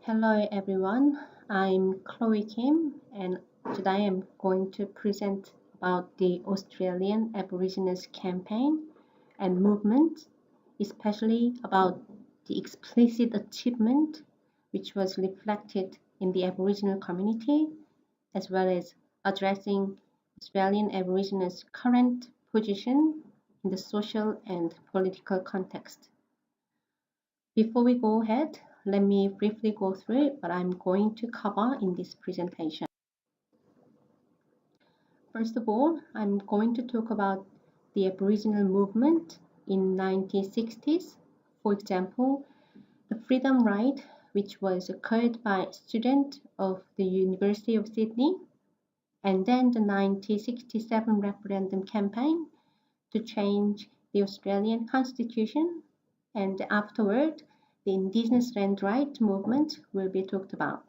Hello everyone, I'm Chloe Kim and today I'm going to present about the Australian Aborigines campaign and movement, especially about the explicit achievement which was reflected in the Aboriginal community, as well as addressing Australian Aborigines' current position in the social and political context. Before we go ahead, let me briefly go through what I'm going to cover in this presentation. First of all, I'm going to talk about the Aboriginal movement in 1960s. For example, the freedom ride, which was occurred by a student of the University of Sydney, and then the 1967 referendum campaign to change the Australian Constitution, and afterward, the Indigenous land right movement will be talked about.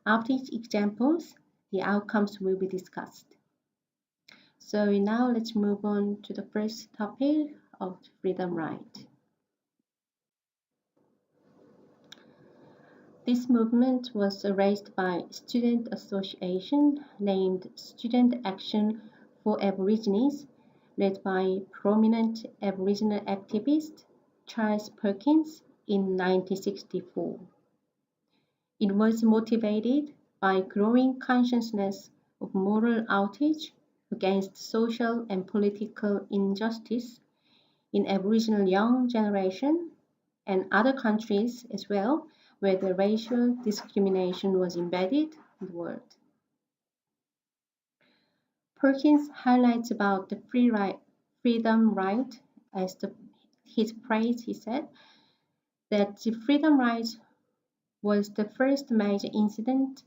After each examples, the outcomes will be discussed. So now let's move on to the first topic of freedom right. This movement was raised by a student association named Student Action for Aborigines, led by prominent Aboriginal activist Charles Perkins in 1964. It was motivated by growing consciousness of moral outrage against social and political injustice in Aboriginal young generation and other countries as well, where the racial discrimination was embedded in the world. Perkins highlights about the freedom right as his praise, he said, that the freedom right was the first major incident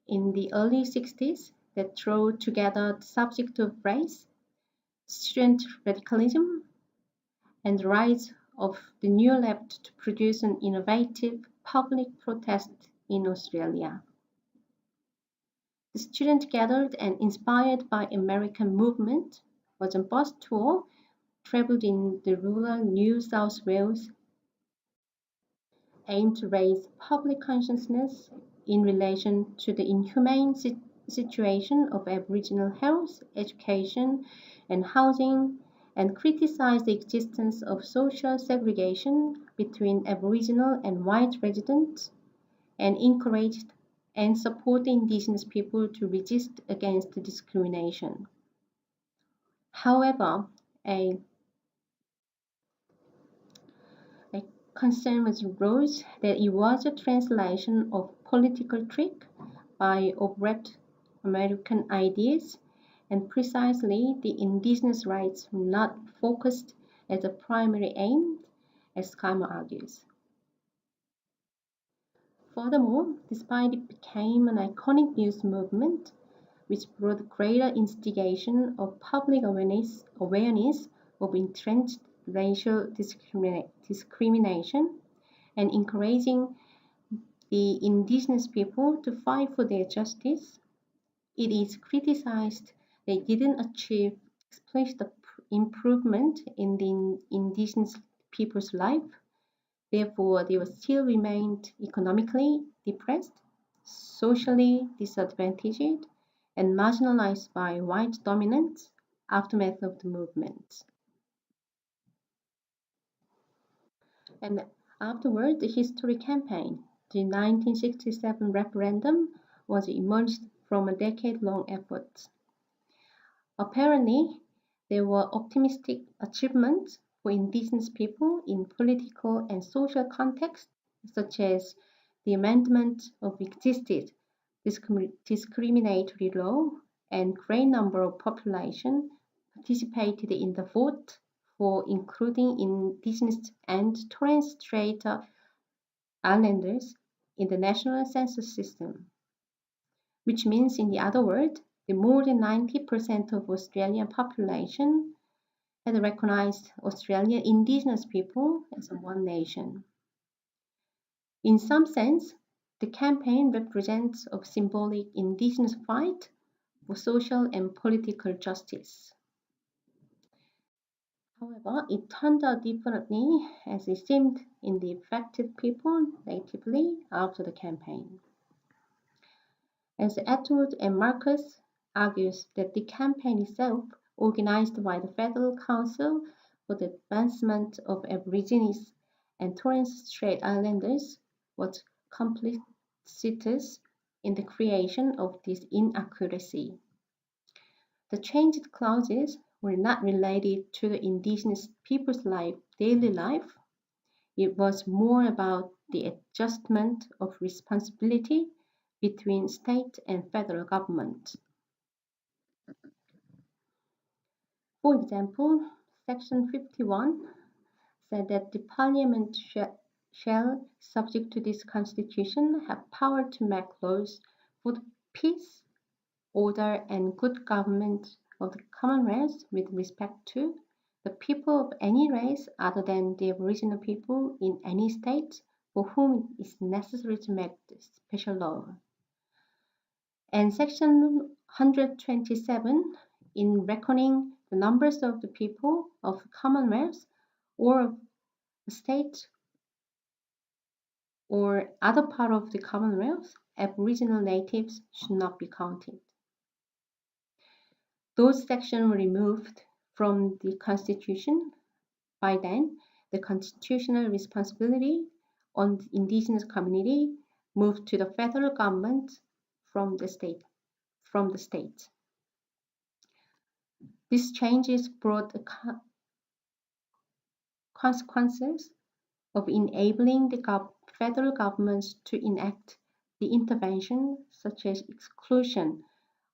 in the early 60s that drew together the subject of race, student radicalism, and the rise of the New Left to produce an innovative public protest in Australia. The students gathered and inspired by American movement was a bus tour traveled in the rural New South Wales aimed to raise public consciousness in relation to the inhumane situation of Aboriginal health, education, and housing, and criticize the existence of social segregation between Aboriginal and white residents, and encouraged and support Indigenous people to resist against discrimination. However, a concern was raised that it was a translation of political trick by overt American ideas, and precisely the indigenous rights were not focused as a primary aim, as Kama argues. Furthermore, despite it became an iconic youth movement, which brought greater instigation of public awareness of entrenched racial discrimination and encouraging the indigenous people to fight for their justice, it is criticized they didn't achieve explicit improvement in the indigenous people's life. Therefore, they still remained economically depressed, socially disadvantaged, and marginalized by white dominance aftermath of the movement. And afterward, the history campaign, the 1967 referendum, was emerged from a decade-long effort. Apparently, there were optimistic achievements for Indigenous people in political and social contexts, such as the amendment of existing discriminatory law, and great number of population participated in the vote for including Indigenous and Torres Strait Islanders in the national census system, which means, in the other words, the more than 90% of Australian population had recognized Australian Indigenous people as one nation. In some sense, the campaign represents a symbolic Indigenous fight for social and political justice. However, it turned out differently as it seemed in the affected people negatively after the campaign. As Atwood and Marcus argues that the campaign itself, organized by the Federal Council for the Advancement of Aborigines and Torres Strait Islanders, was complicitous in the creation of this inaccuracy. The changed clauses were not related to the indigenous people's daily life. It was more about the adjustment of responsibility between state and federal government. For example, Section 51 said that the Parliament shall, subject to this Constitution, have power to make laws for the peace, order, and good government of the Commonwealth with respect to the people of any race other than the Aboriginal people in any state for whom it is necessary to make the special law. And Section 127, in reckoning the numbers of the people of the Commonwealth or of the state or other part of the Commonwealth, Aboriginal natives should not be counted. Those sections were removed from the Constitution. By then, the constitutional responsibility on the Indigenous community moved to the federal government from the state. These changes brought the consequences of enabling the federal governments to enact the intervention such as exclusion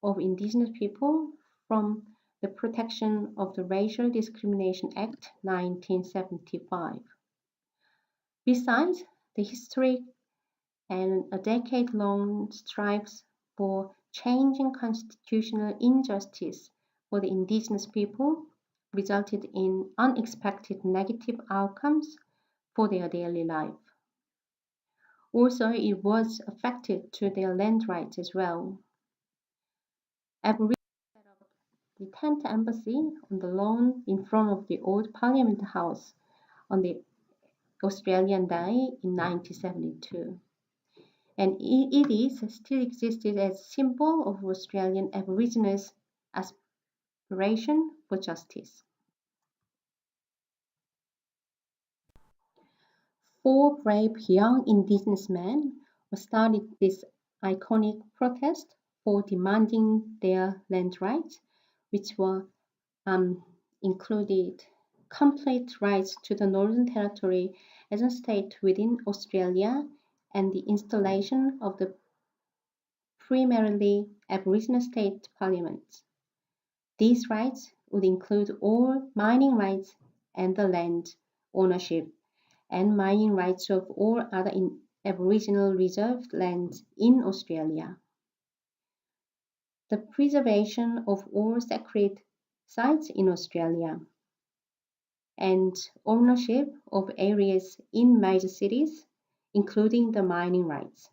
of Indigenous people from the protection of the Racial Discrimination Act 1975. Besides, the historic and a decade-long strikes for changing constitutional injustice for the Indigenous people resulted in unexpected negative outcomes for their daily life. Also, it was affected to their land rights as well. Aboriginals set up the tent embassy on the lawn in front of the old Parliament House on the Australian Day in 1972. And it is still existed as a symbol of Australian Aborigines' aspiration for justice. Four brave young Indigenous men started this iconic protest for demanding their land rights, which were included complete rights to the Northern Territory as a state within Australia and the installation of the primarily Aboriginal state parliaments. These rights would include all mining rights and the land ownership and mining rights of all other Aboriginal reserved lands in Australia. The preservation of all sacred sites in Australia and ownership of areas in major cities, including the mining rights.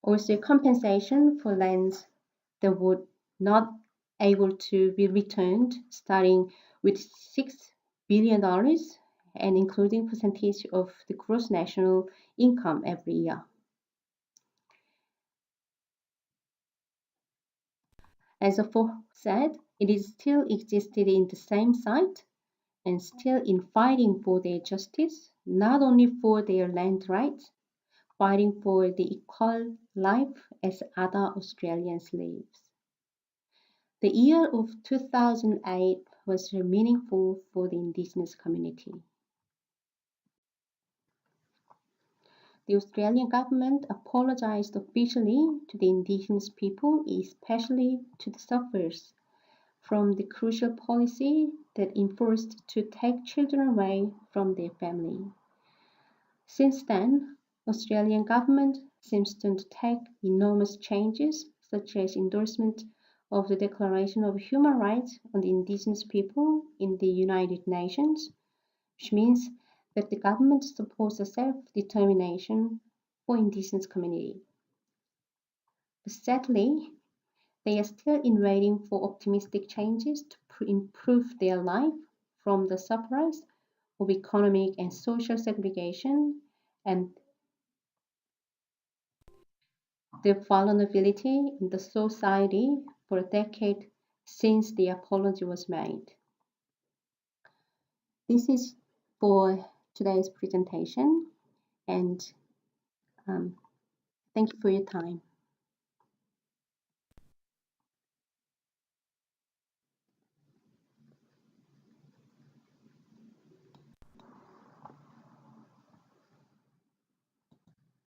Also, compensation for lands that would not able to be returned, starting with $6 billion and including percentage of the gross national income every year. As aforesaid, it is still existed in the same site and still in fighting for their justice, not only for their land rights, fighting for the equal life as other Australian slaves. The year of 2008 was meaningful for the Indigenous community. The Australian government apologised officially to the Indigenous people, especially to the sufferers, from the crucial policy that enforced to take children away from their family. Since then, Australian government seems to take enormous changes, such as endorsement of the Declaration of Human Rights on the Indigenous People in the United Nations, which means that the government supports the self-determination for Indigenous community. But sadly, They are still in waiting for optimistic changes to improve their life from the sufferers of economic and social segregation and the vulnerability in the society for a decade since the apology was made. This is for today's presentation, and um, thank you for your time.